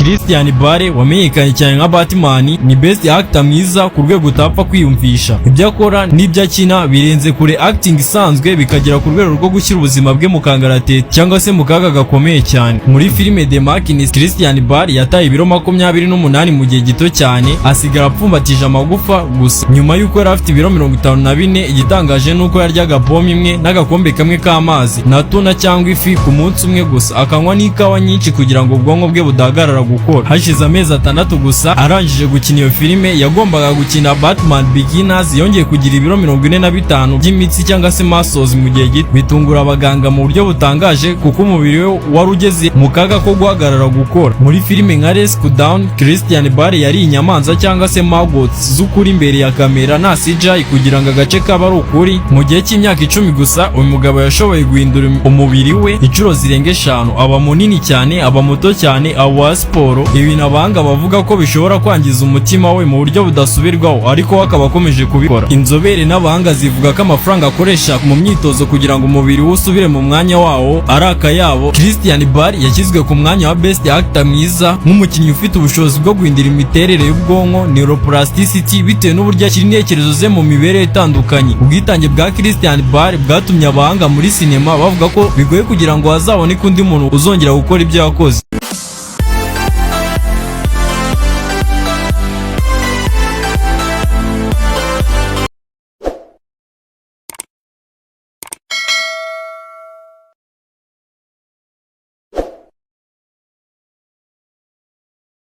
Christian Bale wamenyekanye cyane nka Batman ni best actor mwiza ku rwego utapfa kwiyumvisha. Ibyo akora n'ibyo akina birenze kure acting isanzwe bikagera ku rwego rwo gushyira ubuzima bwe mu kangaratete cyangwa se mu kaga gakomeye cyane. Muri filime The Machinist Christian Bale yataye ibiro 28 mu gihe gito cyane asigara apfumbatije amagufa gusa. Nyuma y'uko yari afite ibiro 54, igitangaje nuko yaryaga pome imwe n'agakombe kamwe k'amazi na tuna cyangwa ifi ku munsi umwe gusa, akanywa n'ikawa nyinshi kugira ngo ubwonko bwe budahagarara gukora. Hashize amezi 6 gusa arangije gukina iyo filime, yagombaga gukina Batman Begins, yongeye kugira ibiro 45 by'imitsi cyangwa se muscles mu gihe gito. Bitungura abaganga mu buryo butangaje kuko umubiri we wari ugeze mu kaga ko guhagarara gukora. Muri filime nka Rescue Down, Christian Bale yari inyamanza cyangwa se maggots z'ukuri imbere ya kamera nta CGI kugira ngo agace kaba ari ukuri. Mu gihe cy'imyaka 10 gusa uyu mugabo yashoboye guhindura umubiri we inshuro zirenga 5, aba munini cyane, aba muto cyane, aba siporo. Ibintu abanga bavuga ko bishobora kwangiza umutima we mu buryo budasubirwaho, ariko we akaba akomeje kubikora. Inzobere n'abahanga zivuga ko amafaranga akoresha mu myitozo kugira ngo umubiri we usubire mu mwanya wawo ari akayabo. Christian Bale yashyizwe ku mwanya wa best actor mwiza nk'umukinnyi ufite ubushobozi bwo guhindura imiterere y'ubwonko neuroplasticity bitewe n'uburyo ashyira intekerezo ze mu mibereho itandukanye. Ubwitange bwa Christian Bale bwatumye abahanga muri sinema bavuga ko bigoye kugira ngo hazaboneke undi muntu uzongera gukora ibyo yakoze.